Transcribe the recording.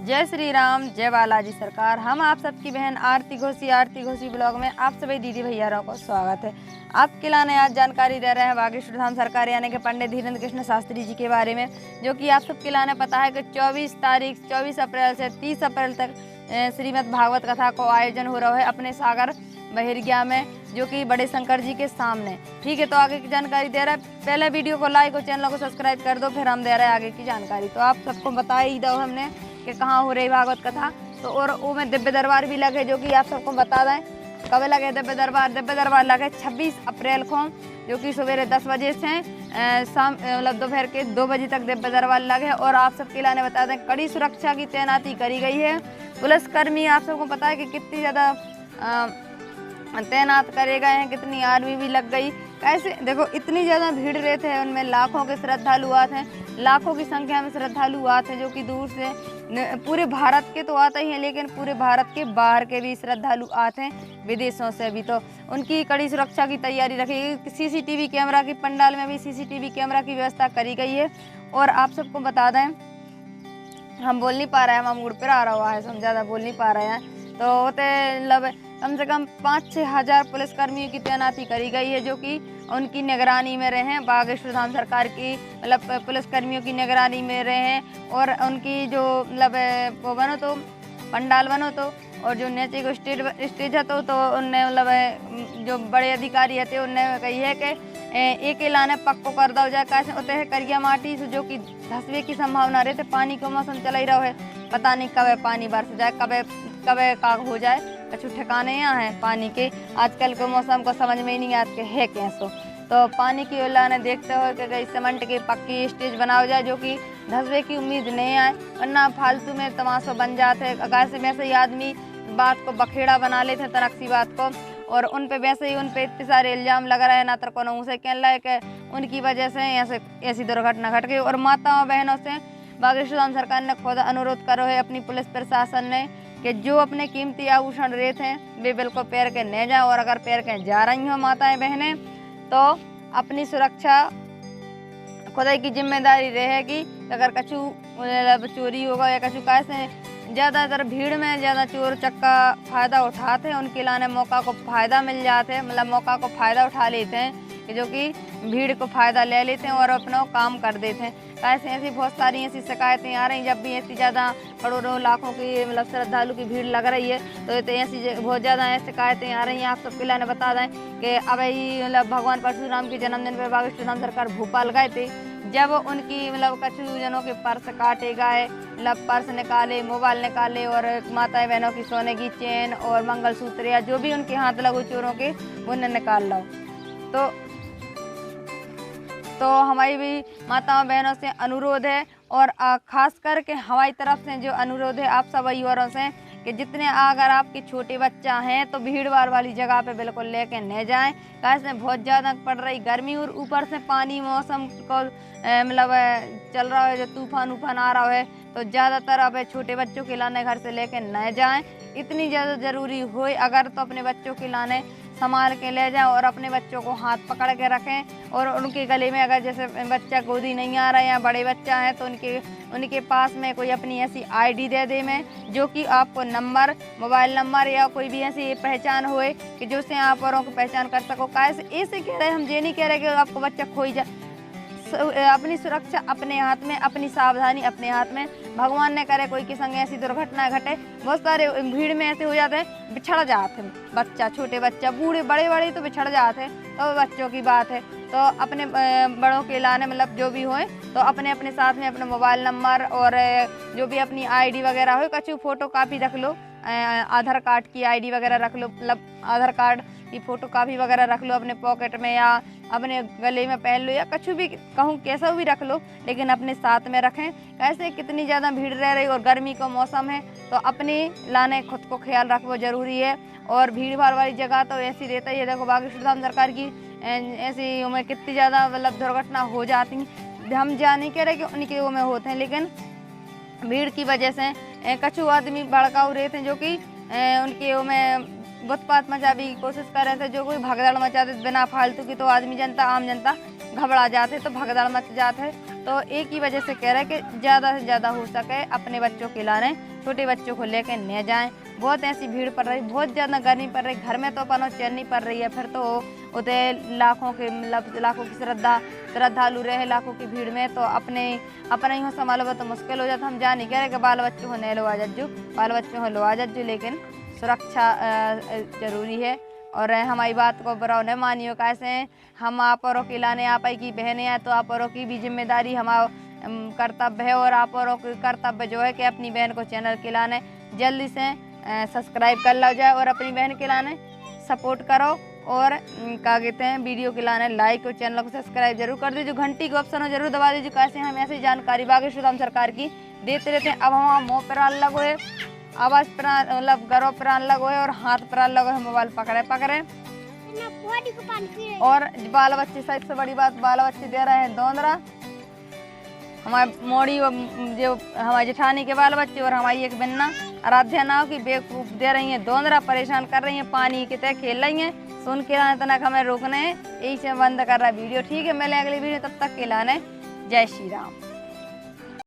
जय श्री राम, जय बालाजी सरकार। हम आप सबकी बहन आरती घोषी ब्लॉग में आप सभी दीदी भैयारों को स्वागत है। आपके लाने आज जानकारी दे रहे हैं बागेश्वर धाम सरकार यानी कि पंडित धीरेन्द्र कृष्ण शास्त्री जी के बारे में, जो कि आप सबके लाने पता है कि 24 अप्रैल से 30 अप्रैल तक श्रीमद् भागवत कथा को आयोजन हो रहा है अपने सागर बहिरगिया में, जो कि बड़े शंकर जी के सामने। ठीक है, तो आगे की जानकारी दे रहा है। पहले वीडियो को लाइक और चैनल को सब्सक्राइब कर दो, फिर हम दे रहे हैं आगे की जानकारी। तो आप सबको बता ही दो हमने कि कहाँ हो रही भागवत कथा। तो और वो में दिव्य दरबार भी लगे, जो कि आप सबको बता दें कब लगे दिव्य दरबार लगे 26 अप्रैल को, जो कि सवेरे 10 बजे से शाम मतलब दोपहर के 2 बजे तक दिव्य दरबार लगे। और आप सबके लाने बता दें कड़ी सुरक्षा की तैनाती करी गई है। पुलिसकर्मी आप सबको पता है कि कितनी ज़्यादा तैनात करे गए हैं, कितनी आर्मी भी लग गई। कैसे देखो, इतनी ज़्यादा भीड़ रहते हैं, उनमें लाखों के श्रद्धालु आते हैं, लाखों की संख्या में श्रद्धालु आते हैं, जो कि दूर से पूरे भारत के तो आते ही हैं, लेकिन पूरे भारत के बाहर के भी श्रद्धालु आते हैं, विदेशों से भी। तो उनकी कड़ी सुरक्षा की तैयारी रखी गई। सीसीटीवी कैमरा की पंडाल में भी सीसीटीवी कैमरा की व्यवस्था करी गई है। और आप सबको बता दें, हम बोल नहीं पा रहे हैं, हम मुड़ पर आ रहा है, हम ज़्यादा बोल नहीं पा रहे हैं। तो होते मतलब कम से कम 5-6 हज़ार पुलिसकर्मियों की तैनाती करी गई है, जो कि उनकी निगरानी में रहे हैं। बागेश्वर धाम सरकार की मतलब पुलिसकर्मियों की निगरानी में रहे हैं। और उनकी जो मतलब वो बनो तो पंडाल बनो तो, और जो नीचे को स्टेज है तो उनने मतलब जो बड़े अधिकारी थे उनने कही है कि एक लाने पक्को कर दो जाए। कैसे होते है करिया माटी से, जो कि धसवे की संभावना रहते। पानी का मौसम चल ही रहा है, पता नहीं कब पानी बरस जाए, कब का हो जाए। कुछ ठिकाने यहाँ हैं पानी के, आजकल के मौसम को समझ में ही नहीं आते है कैसो। तो पानी की लाने देखते हो कि कहीं सीमेंट की पक्की स्टेज बनाओ जाए, जो कि धसवे की उम्मीद नहीं आए, वरना फालतू में तमाशा बन जाते हैं। कैसे वैसे ही आदमी बात को बखेड़ा बना लेते हैं, तनकसी बात को, और उन पे वैसे ही उन पे इतने सारे इल्जाम लग रहे हैं। ना तो कोनो उनसे कह रहा है कि उनकी वजह से ऐसी दुर्घटना घट गई। और माताओं बहनों से बागेश्वर धाम सरकार ने खुद अनुरोध करो है अपनी पुलिस प्रशासन ने कि जो अपने कीमती आभूषण रहते हैं वे बिल्कुल पैर के न जाए। और अगर पैर के जा रही हो माताएं बहनें, तो अपनी सुरक्षा खुद की जिम्मेदारी रहेगी। अगर कछु चोरी होगा या कछु कैसे, ज़्यादातर भीड़ में ज़्यादा चोर चक्का फ़ायदा उठाते हैं, उनके लाने मौका को फ़ायदा मिल जाते हैं, मतलब मौका को फ़ायदा उठा लेते हैं, कि जो कि भीड़ को फ़ायदा ले लेते हैं और अपना काम कर देते हैं। कैसे ऐसी बहुत सारी ऐसी शिकायतें आ रही, जब भी ऐसी ज़्यादा करोड़ों लाखों की मतलब श्रद्धालु की भीड़ लग रही है, तो ऐसी बहुत ज़्यादा शिकायतें आ रही हैं। आप सबके लाने बता दें कि अब ही मतलब भगवान परशुराम के जन्मदिन पर बागेश्वर धाम सरकार भोपाल गए थे, जब उनकी मतलब कछु जनों के पर्स काटे गए, मतलब पर्स निकाले, मोबाइल निकाले, और माताएं बहनों की सोने की चेन और मंगलसूत्र या जो भी उनके हाथ लगो चोरों के, उन्हें निकाल लो। तो हमारी भी माताओं बहनों से अनुरोध है, और खास करके हमारी तरफ से जो अनुरोध है आप सब औरों से, कि जितने अगर आपके छोटे बच्चा हैं तो भीड़ भाड़ वाली जगह पे बिल्कुल लेके न जाएं। कैसे बहुत ज़्यादा पड़ रही गर्मी, और ऊपर से पानी मौसम को मतलब चल रहा है, जो तूफान आ रहा है, तो ज़्यादातर अब छोटे बच्चों के लाने घर से लेके न जाएं। इतनी ज़्यादा ज़रूरी हो अगर तो अपने बच्चों के लाने संभाल के ले जाएं, और अपने बच्चों को हाथ पकड़ के रखें। और उनके गले में अगर जैसे बच्चा गोदी नहीं आ रहा है या बड़े बच्चा है, तो उनके पास में कोई अपनी ऐसी आईडी दे दे में, जो कि आपको नंबर, मोबाइल नंबर या कोई भी ऐसी पहचान होए कि जिससे आप औरों को पहचान कर सको। कैसे ऐसे कह रहे हैं, हम ये नहीं कह रहे कि आपको बच्चा खोई जाए। अपनी सुरक्षा अपने हाथ में, अपनी सावधानी अपने हाथ में। भगवान ने करे कोई के संग ऐसी दुर्घटना घटे, बहुत सारे भीड़ में ऐसे हो जाते हैं, बिछड़ जाते हैं बच्चा, छोटे बच्चा, बूढ़े बड़े तो बिछड़ जाते हैं, तो बच्चों की बात है। तो अपने बड़ों के लाने मतलब जो भी होए, तो अपने साथ में अपने मोबाइल नंबर और जो भी अपनी आईडी वगैरह हो, कछु फोटो कापी रख लो, आधार कार्ड की आईडी वगैरह रख लो, मतलब आधार कार्ड की फ़ोटो कापी वगैरह रख लो अपने पॉकेट में, या अपने गले में पहन लो, या कुछ भी कहूँ कैसा भी रख लो, लेकिन अपने साथ में रखें। कैसे कितनी ज़्यादा भीड़ रह रही और गर्मी का मौसम है, तो अपने लाने खुद को ख्याल रखना जरूरी है। और भीड़ भाड़ वाली जगह तो ऐसी रहता ही है। देखो बागेश्वर धाम सरकार की ऐसी में कितनी ज़्यादा मतलब दुर्घटना हो जाती हैं। हम जा नहीं कह रहे कि उनके वो में होते हैं, लेकिन भीड़ की वजह से कछु आदमी भड़काऊ रहते हैं, जो कि उनके वो में उत्पात मचाने की कोशिश कर रहे थे, जो कोई भगदड़ मचाते बिना फालतू की, तो आदमी जनता आम जनता घबरा जाते, तो भगदड़ मच जाते। तो एक ही वजह से कह रहे हैं कि ज़्यादा से ज़्यादा हो सके अपने बच्चों के लाने, छोटे बच्चों को लेकर न जाएं। बहुत ऐसी भीड़ पड़ रही, बहुत ज़्यादा गर्मी पड़ रही, घर में तो अपन चैन नहीं पड़ रही है, फिर तो उते लाखों के मतलब लाखों की श्रद्धालु रहे लाखों की भीड़ में, तो अपने ही संभालो तो मुश्किल हो जाता। हम जा नहीं कह रहे कि बाल बच्चों को नहीं लो आ जज्जू, बाल बच्चों को लो आ जज्जू, लेकिन सुरक्षा जरूरी है। और हमारी बात को बुरा न मानियो, कैसे हम आप और की लाने आप की बहनें हैं, तो आप और की भी जिम्मेदारी हमारा कर्तव्य है, और आप और कर्तव्य जो है कि अपनी बहन को चैनल के लाने जल्दी से सब्सक्राइब कर लो जाए और अपनी बहन के लाने सपोर्ट करो, और क्या कहते हैं वीडियो के लाने लाइक और चैनल को सब्सक्राइब जरूर कर दीजिए। घंटी के ऑप्शन जरूर दबा दीजिए, कैसे हम ऐसी जानकारी बागेश्वर धाम सरकार की देते रहते हैं। अब हम मुँह पर लगो है, आवाज़ पर मतलब गरों पर लगो है और हाथ पर लगो है, मोबाइल पकड़े और बाल बच्चे, सबसे बड़ी बात बाल बच्चे दे रहे हैं दोंदरा, हमारे मोड़ी जो हमारे जेठानी के बाल बच्चे और हमारी एक बन्ना आराध्या नाव की बेवकूफ दे रही हैं दोंदरा, परेशान कर रही हैं, पानी की तरह खेल रही हैं। सुन के लाने तनक हमें रोकने, यही से बंद कर रहा है वीडियो। ठीक है, मिले अगली वीडियो, तब तक के लाने जय श्री राम।